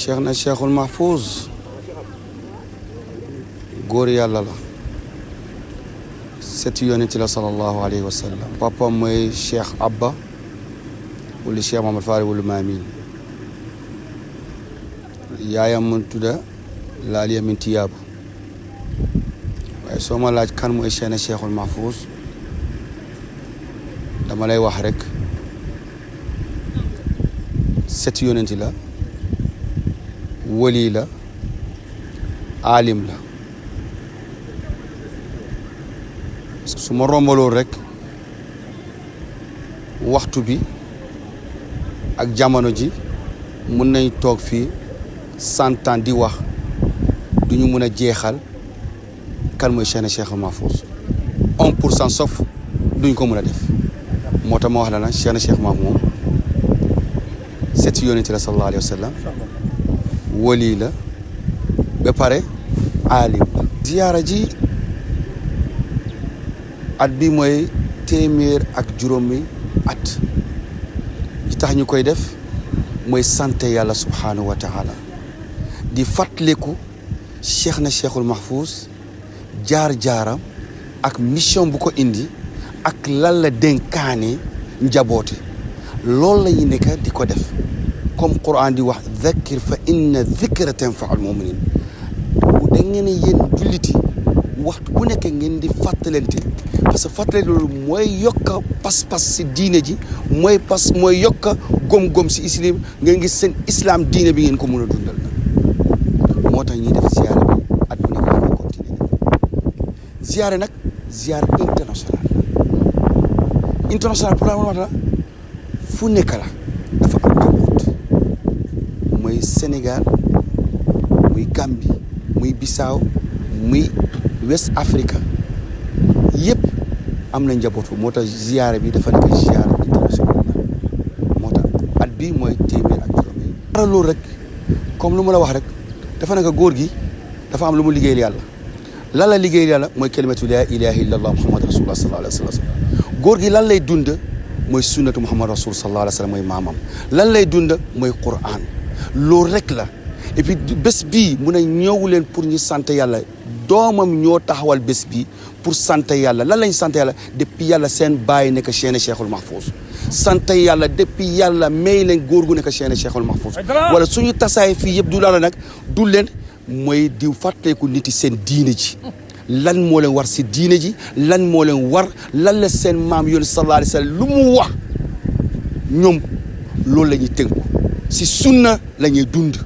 cheikh na cheikhul mahfouz góor yàlla la setu yonent la sallallahu alayhi wa sallam papa mooy cheikh abba wala cheikh Mohamad Faari wala Maamin yaayam mun tudda laaliya min tiyaabu waaye soo ma laaj kan mooy cheikh na cheikhul mahfouz dama lay wax rek setu yonent la wali la aalim la su ma rombaloon rek waxtu bi ak jamono ji mun nañ toog fii 100 ans di wax duñu mun a jeexal kan mooy Cheikhna Cheikhul Mahfouz 1% sauf duñ ko mun a def moo tax ma wax la na Cheikhna Cheikh Mahfouz moom seeti yonent la sallallahu alayhi wa sallam wali la ba pare aalim la ziyaara ji at bi mooy téeméer ak juróomi at li tax ñu koy def mooy sant yàlla subhaanahu wa taala di fàttaliku Cheikhna Cheikhul Mahfouz jaar-jaaram ak mission bu ko indi ak lan la dénkaane njaboote loolu la ñu nekk di ko def comme Quran di wax dhakkir fa inna dhikra tanfa'ul mu'minin bu da ngeen yéen julliti waxtu bu nekk ngeen di fàttalante parce que fàttale loolu mooy yokka pas-pas si diine ji mooy yokka gom-gom si islam ngeen gis seen islam diine bi ngeen ko mën a dundal nag moo tax ñuy def ziyaara bi at bu nekk ñu koy continuer ziyaara nag ziyaara international pour la wax la fu nekk la dafa am njaboot muy Sénégal muy Gambie muy Bissau muy West Africa yëpp am na njaboot foofu moo tax ziyaare bi dafa nekk ziyaare international la moo tax at bi mooy téeméer ak juróom yi dara loolu rek comme lu ma la wax rek dafa nekk góor gi dafa am lu mu liggéeyal yàlla lan la liggéeyal yàlla mooy kalimatu laa ilaaha illallah muhammad rasulullah sallallahu alayhi wa sallam góor gi lan lay dund mooy sunnatu muhammad rasul sallallahu alayhi wa sallam mooy maamam lan lay dund mooy Qur'an loolu rek la et puis bés bii mun a ñëw leen pour ñu sant yàlla doomam ñoo taxawal bés bi pour sant yàlla lan lañ sant yàlla depuis yàlla seen bàyyi nekk Cheikhna Cheikhul Mahfouz sant yàlla depuis yàlla may leen góor gu nekk Cheikhna Cheikhul Mahfouz wala suñu tasaay fii yëpp du dara nag du leen mooy di fàttaliku nit yi seen diine ji lan moo leen war si diine ji lan moo leen war lan la seen maam yoon sallallahu alayhi wa sallam lu mu wax ñoom loolu la ñuy tënku si sunna la ñuy dund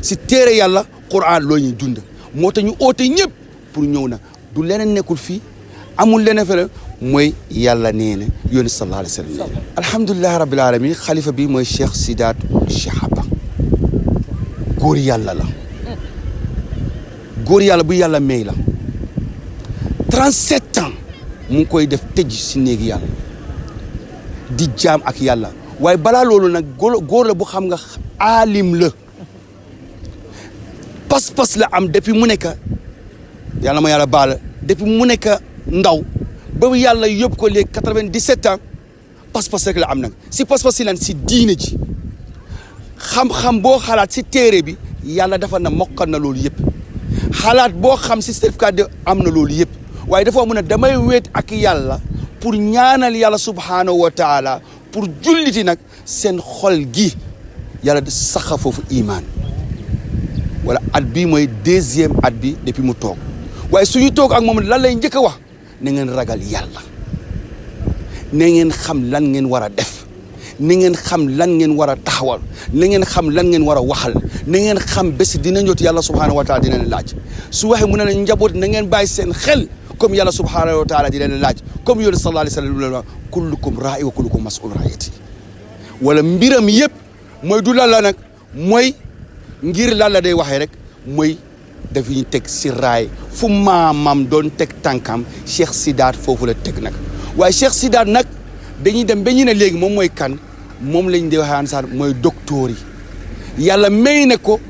si téere yàlla Qur'an loolu ñuy dund moo tax ñu oote ñëpp pour ñëw na du leneen nekkul fii amul leneen feneen mooy yàlla nee na yoon sallallahu alayhi wa sallam alhamdulillahi rabbil alamin xalifa bi mooy Cheikh Sidaat Chihaba góor yàlla la góor yàlla bu yàlla may la 37 ans mu ngi koy def tëj si néegi yàlla di jaam ak yàlla waaye balaa loolu nag góor la bu xam nga aalim la pas-pas la am depuis mu nekk yàlla ma yàlla baal depuis mu nekk ndaw ba yàlla yóbbu ko léegi 97 ans pas-pas rek la am nag si pas-pas si lan si diine ji xam-xam boo xalaat si téere bi yàlla dafa na mokkal na loolu yëpp xalaat boo xam si certificat de am na loolu yëpp waaye dafa mun a damay weet ak yàlla pour ñaanal yàlla subhaanahu wa taala pour julliti nag seen xol gi yàlla saxa foofu imaan wala at bi mooy 2e at bi depuis mu toog waaye suñu toog ak moom lan lay njëkk a wax na ngeen ragal yàlla na ngeen xam lan ngeen war a def na ngeen xam lan ngeen war a taxawal na ngeen xam lan ngeen war a waxal na ngeen xam bés dina ñëw yàlla subhaanahu wa taala dina leen laaj su waxee mu ne leen njaboot na ngeen bàyyi seen xel comme yàlla subhaanahu wa taala dina leen laaj comme yonent sallallahu alayhi wa sallam kullukum raa'i wa kullukum mas'uul ra'iyyati wala mbiram yëpp mooy du lan la nag mooy ngir lan la day waxee rek mooy daf ñu teg si raay fu maamam doon teg tànkam Cheikh Sidaat foofu la teg nag waaye Cheikh Sidaat nag dañuy dem ba ñu ne léegi moom mooy kan moom lañ di waxaan sax mooy docteur yi yàlla may ne ko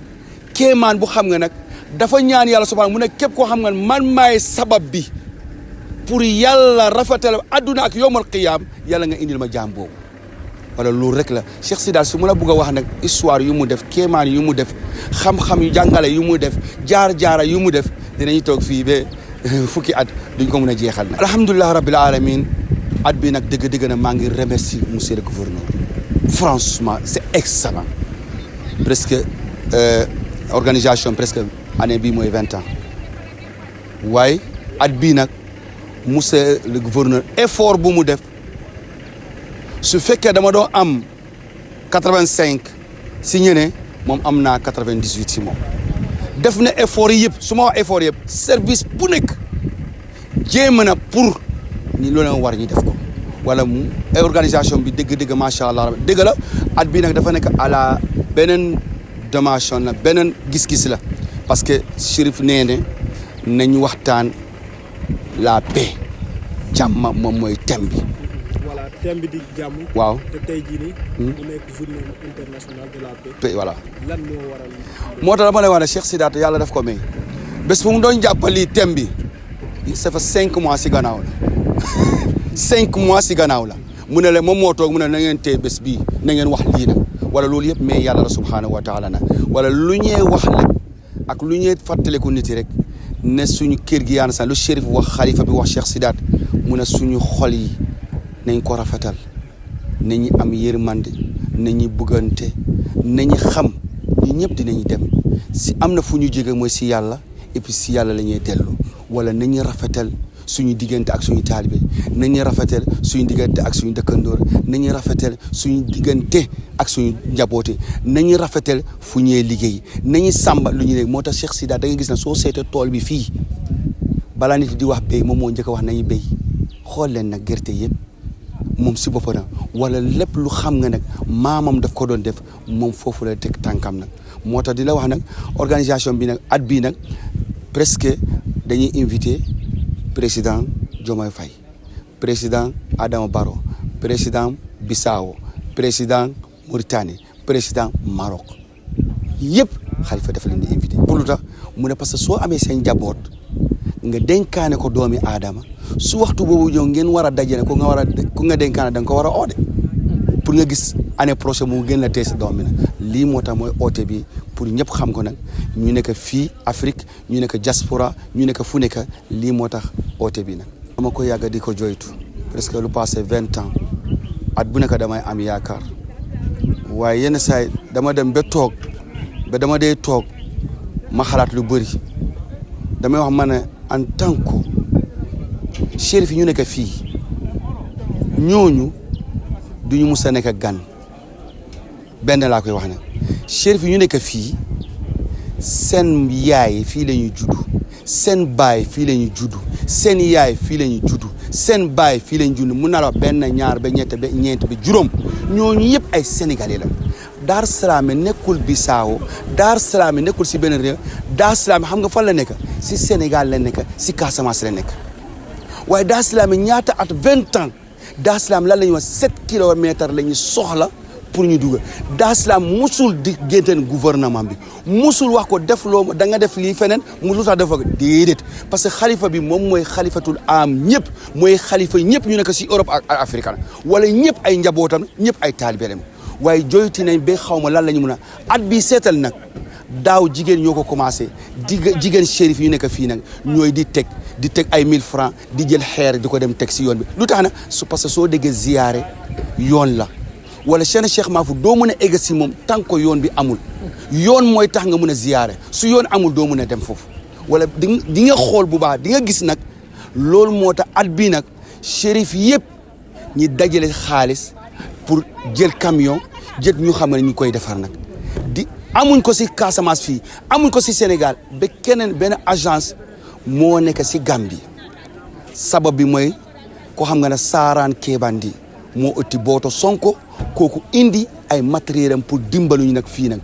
kéemaan bu xam nga nag dafa ñaan yàlla subhaanahu mu ne képp koo xam nga man maay sabab bi pour yàlla rafetal adduna ak yowmal qiyaam yàlla nga indil ma jaam boobu wala loolu rek la Cheikh Sidaat su mën a bëgg a wax nag histoire yu mu def kéemaan yu mu def xam-xam yu jàngale yu mu def jaar-jaara yu mu def dinañu toog fii ba fukki at duñ ko mën a jeexal nag. alhamdulilah rabbil alamin at bi nag dëgg-dëgg na maa ngi remercier monsieur le gouverneur franchement c'est excellent presque organisation presque année bii mooy 20 ans waaye at bii nag monsieur le gouverneur effort bu mu def su fekkee dama doon am 85 si ñene moom am naa 98 si moom def na effort yi yëpp su ma wax effort yëpp service bu nekk jéem na pour ni loolu war ñi def ko wala organisation bi dëgg-dëgg macha allah dëgg la at bii nag dafa nekk à la beneen dimension la beneen gis-gis la parce que Chérif nee ne nañu waxtaan la paix jàmm moom mooy thème bi. voilà thème bi di jàmm. waaw te tey jii nii. mu nekk journée internationale de la paix. voilà lan moo waral. moo tax dama lay wax ne Cheikh Sidaat yàlla daf ko may bés bu mu doon jàppali thème bi ça fait 5 mois si gannaaw la 5 mois si gannaaw la mu ne la moom moo toog mu ne na ngeen téye bés bii na ngeen wax lii nag wala loolu yëpp mais yàlla la subhanahu wa taala na wala lu ñee wax la ak lu ñee fàttaliku nit yi rek ne suñu kër gi yaana sax lu Chérif wax xalifa bi wax Cheikh Sidaat mu ne suñu xol yi nañ ko rafetal nañu am yërmande nañu bëggante nañu xam ñi ñëpp dinañu dem si am na fu ñu jóge mooy si yàlla et puis si yàlla la ñuy dellu wala nañu rafetal suñu diggante ak suñu taalibe nañu rafetal suñu diggante ak suñu dëkkandoor nañu rafetal suñu diggante ak suñu njaboote nañu rafetal fu ñuy liggéey nañu sàmba lu ñuy léegi moo tax Cheikh Sidaat da nga gis na soo seetee tool bi fii balaa nit di wax béy moom moo njëkk a wax nañu béy xool leen nag gerte yëpp moom si boppam nag wala lépp lu xam nga nag maamam daf ko doon def moom foofu la teg tànkam nag moo tax di la wax nag organisation bi nag at bii nag presque dañuy invité président Diomaye Faye président Adama Barrow président Bissau président Mauritanie président Maroc yëpp Khalifa dafa leen di invité pour lu tax mu ne parce que soo amee seen njaboot nga dénkaane ko doomi aadama su waxtu boobu ñëw ngeen war a dajale ko nga war a ku nga dénkaane da nga ko war a oode pour nga gis année prochaine mu gën la tee sa doom bi nag lii moo tax mooy oote bi pour ñëpp xam ko nag ñu nekk fii Afrique ñu nekk diaspora ñu nekk fu nekk lii moo tax oote bi nag dama ko yàgg di ko joytu presque lu passé 20 ans at bu nekk damay am yaakaar waaye yenn saay dama dem ba toog ba dama dee toog ma xalaat lu bëri damay wax ma ne en tant que Chérif yi ñu nekk fii ñooñu duñu mus a nekk gan benn laa koy wax nag Chérif yi ñu nekk fii seen yaay fii la ñuy juddu seen baay fii la ñuy juddu seen yaay fii la ñuy juddu seen baay fii la ñuy juddu mun naa la wax benn ñaar ba ñett ba ñeent ba juróom ñooñu yëpp ay sénégalais la Dar Salaam nekkul Bissau Dar Salaam nekkul si benn réew Dar Salaam xam nga fan la nekk si Sénégal la nekk si Casamance la nekk waaye Dar Salaam ñaata at 20 ans Dar Salaam lan la ñuy wax 7 kilomètres la ñu soxla pour ñu dugg Dar Salaam musul di génteen gouvernement bi musul wax ko def loo da nga def lii feneen musul tax def ko déedéet parce que xalifa bi moom mooy xalifatul am ñëpp mooy xalifa ñëpp ñu nekk si Europe ak Afrique wala ñëpp ay njabootam ñëpp ay taalibeem waaye joyti nañ ba xaw ma lan la ñu mun a at bi seetal nag daaw jigéen ñoo ko commencé jigéen Chérif yu nekk fii nag ñooy di teg ay 1000 francs di jël xeer di ko dem teg si yoon bi lu tax na parce que soo déggee ziyaare yoon la wala Cheikh Mahfou doo mën a egg si moom tant que yoon bi amul yoon mooy tax nga mën a ziyaare su yoon amul doo mën a dem foofu wala di nga xool bu baax di nga gis nag loolu moo tax at bii nag Chérif yëpp ñi dajale xaalis pour jël camion jël ñu xam ne ñu koy defar nag di amuñ ko si Casamance fii amuñ ko si Sénégal ba keneen benn agence moo nekk si Gambie sabab bi mooy ko xam nga ne Saaraan Keebandi moo ëtti booto Sonko kooku indi ay matériel am pour dimbaluñu nag fii nag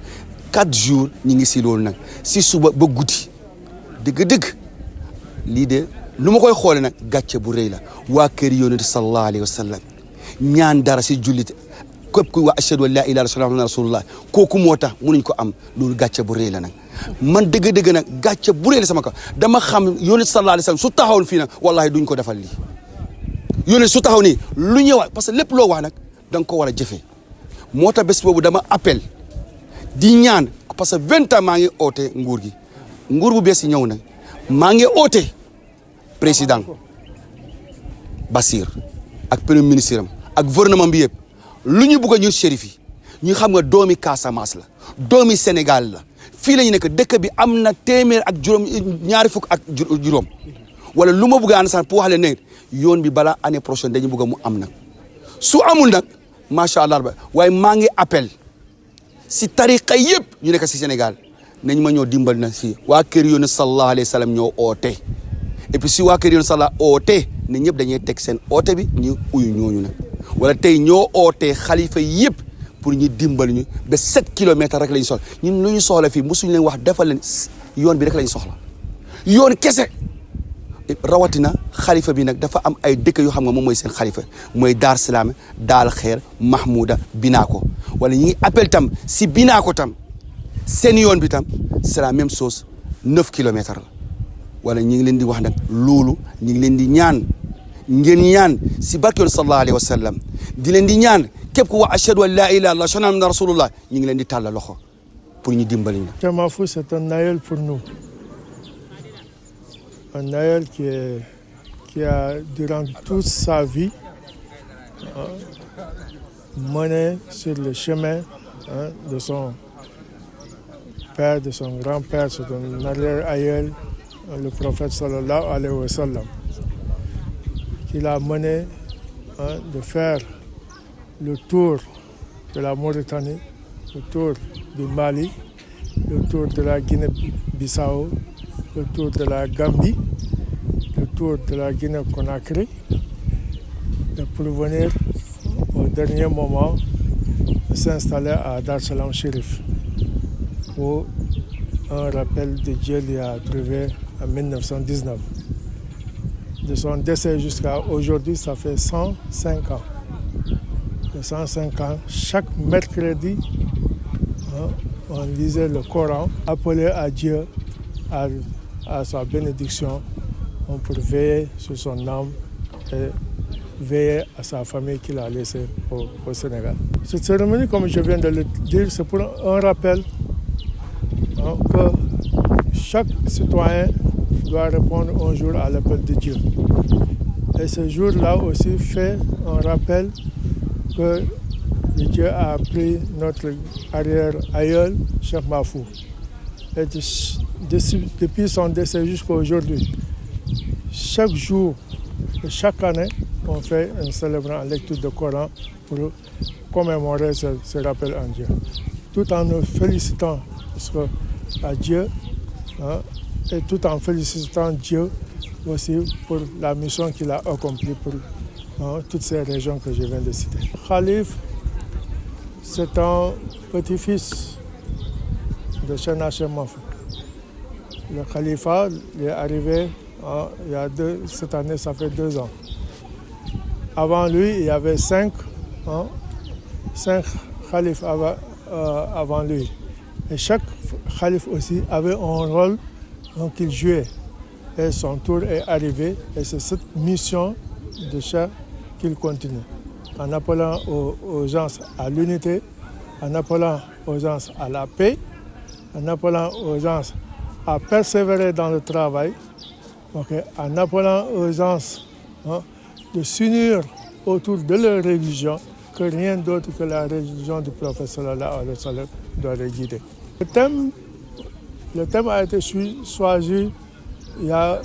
4 jours ñu ngi si loolu nag si suba ba guddi dëgg-dëgg lii de lu ma koy xoole nag gàcce bu rëy la waa kër yonent sallallahu alayhi wa sallam ñaan dara si jullit képp ku waa ashhadu an laa ilaaha illallaah rasulullah kooku moo tax mënuñ ko am loolu gàcce bu rëy la nag man dëgg-dëgg nag gàcce bu rëy la sama ko dama xam yonent sallallahu alayhi wa sallam su taxawoon fii nag wallahi duñ ko defal lii yonent su taxaw nii lu ñëwaat parce que lépp loo wax nag da nga ko war a jëfee moo tax bés boobu dama appel di ñaan parce que 20 ans maa ngi oote nguur gi nguur bu bees yi ñëw na maa ngi oote président Bassir ak premier ministre am ak gouvernement bi yëpp lu ñu bëgg a ñu shérif yi ñu xam nga doomi Casamance la doomi Sénégal la fii la ñu nekk dëkk bi am na téeméer ak juróom ñaari fukk ak juróom wala lu ma bëgg a ànd sax pour wax leen ne yoon bi balaa année prochaine dañu bëgg mu am nag su amul nag macha allah waaye maa ngi appel si tariqa yëpp ñu nekk si Sénégal nañ ma ñoo dimbal na si waa kër yoonu sallallahu alayhi wa sallam ñoo oote et puis si waa kër yoonu sallallahu oote ne ñëpp dañuy teg seen oote bi ñu uyu ñooñu nag wala tey ñoo oote xalifa yëpp pour ñu dimbal ñu ba 7 kilomètres rek lañ soxla ñun lu ñu soxla fii mosuñu leen wax defal leen yoon bi rek lañ soxla yoon kese rawatina xalifa bi nag dafa am ay dëkk yoo xam nga moom mooy seen xalifa mooy Dar Salaam Daal Xeer Mahmouda Binaako wala ñu ngi appel tam si Binaako tam seen yoon bi tam c'est la même chose 9 kilomètres la wala ñu ngi leen di wax nag loolu ñu ngi leen di ñaan ngeen ñaan si barke yoon sallallahu alayhi wa sallam di leen di ñaan képp ku wax ashhadu an la ilaha illallah ashhadu anna rasulullah ñu ngi leen di tàllal loxo pour ñu dimbali ñu. Cheikh Mahfou, c'est un aïeul pour nous. Un aïeul qui a, durant toute sa vie, mené sur le chemin de son père, de son grand-père, c'est un arrière-aïeul, le prophète sallallahu alayhi wa sallam, qui l'a mené de faire le tour de la Mauritanie, le tour du Mali, le tour de la Guinée-Bissau, le tour de la Gambie, le tour de la Guinée-Conakry, et pour venir au dernier moment s'installer à Dar Salam Chérif, où un rappel de Dieu l'y a trouvé en 1919. De son décès jusqu'à aujourd'hui, ça fait 105 ans. Et 105 ans, chaque mercredi, on lisait le Coran, appelait à Dieu, à sa bénédiction, pour veiller sur son âme et veiller à sa famille qu'il a laissée au Sénégal. Cette cérémonie, comme je viens de le dire, c'est pour un rappel que chaque citoyen doit répondre un jour à l'appel de Dieu. Et ce jour-là aussi fait un rappel que Dieu a pris notre arrière-aïeul, Cheikh Mahfou. Et depuis son décès jusqu'à aujourd'hui, chaque jour et chaque année, on fait un célébrant en lecture de Coran pour commémorer ce rappel en Dieu. Tout en nous félicitant à Dieu et tout en félicitant Dieu aussi pour la mission qu'il a accomplie pour toutes ces régions que je viens de citer. Khalif, c'est un petit-fils de Cheikh Hachem Mahfou. Le califat est arrivé cette année, ça fait 2 ans. Avant lui, il y avait 5 khalifes avant lui. Et chaque khalife aussi avait un rôle qu'il jouait. Et son tour est arrivé. Et c'est cette mission de Cheikh qu'il continue. En appelant aux gens à l'unité, en appelant aux gens à la paix, en appelant aux gens à persévérer dans le travail, en appelant aux gens de s'unir autour de leur religion, que rien d'autre que la religion du prophète sallallahu alayhi wa sallam doit les guider. Le thème a été choisi il y a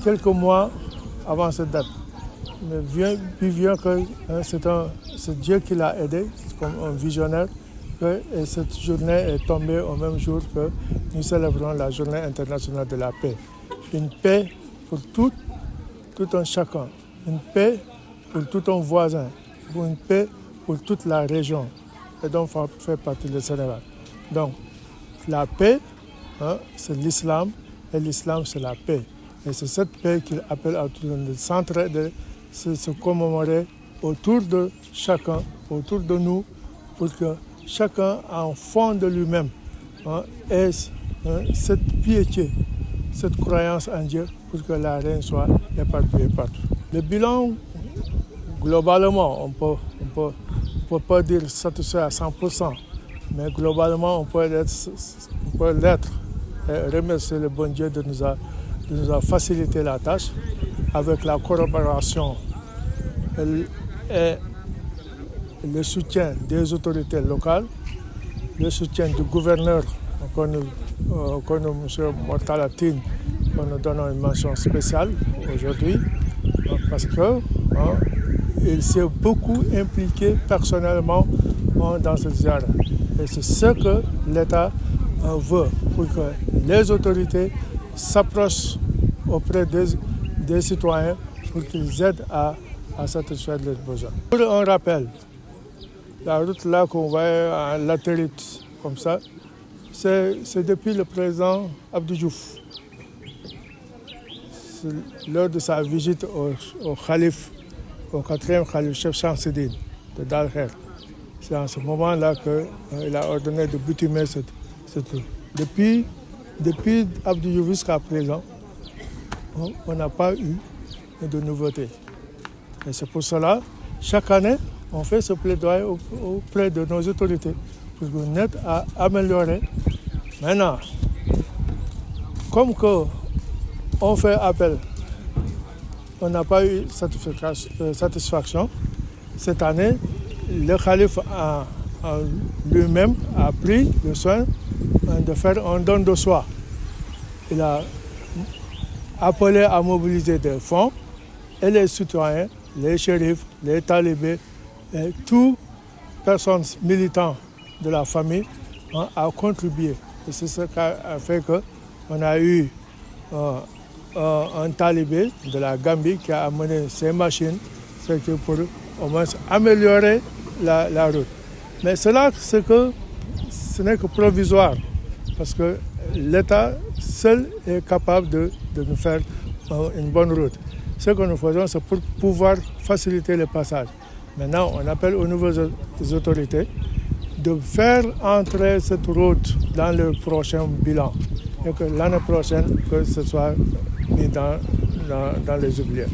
quelques mois avant cette date. Mais bien que c'est Dieu qui l'a aidé, comme un visionnaire, et cette journée est tombée au même jour que nous célébrons la journée internationale de la paix. Une paix pour tout un chacun, une paix pour tout un voisin, une paix pour toute la région, et donc fait partie du Sénégal. Donc, la paix, c'est l'islam, et l'islam, c'est la paix. Et c'est cette paix qu'il appelle à tout le monde de s'entraider, se commémorer autour de chacun, autour de nous, pour que chacun, en fond de lui-même, ait cette piété, cette croyance en Dieu, pour que la reine soit éparpillée partout. Le bilan, globalement, on peut peut pas dire satisfait à 100%, mais globalement, on peut l'être. Et remercier le bon Dieu de nous a facilité la tâche avec la collaboration et le soutien des autorités locales, le soutien du gouverneur, M. Mortalatine, qu'on nous donne une mention spéciale aujourd'hui, parce qu'il s'est beaucoup impliqué personnellement dans cette ziara. Et c'est ce que l'État veut, pour que les autorités s'approchent auprès des citoyens pour qu'ils aident à satisfaire leurs besoins. Pour un rappel, la route là qu'on voit en latérite comme ça, c'est depuis le président Abdou Diouf. Lors de sa visite au calife, au 4e calife chef Chamsidine de Dalher. C'est en ce moment-là qu'il a ordonné de bitumer cette route. Depuis Abdou Diouf jusqu'à présent, on n'a pas eu de nouveautés. Et c'est pour cela, chaque année, on fait ce plaidoyer auprès de nos autorités pour nous aider à améliorer. Maintenant, comme on fait appel, on n'a pas eu satisfaction. Cette année, le calife lui-même a pris le soin de faire un don de soi. Il a appelé à mobiliser des fonds et les citoyens, les shérifs, les talibés, et toutes personnes militantes de la famille a contribué. Et c'est ce qui a fait qu'on a eu un talibé de la Gambie qui a amené ses machines, c'est que pour au moins améliorer la route. Mais cela, ce n'est que provisoire, parce que l'État seul est capable de nous faire une bonne route. Ce que nous faisons, c'est pour pouvoir faciliter le passage. Maintenant, on appelle aux nouvelles autorités de faire entrer cette route dans le prochain bilan et que l'année prochaine, que ce soit mis dans les oubliettes.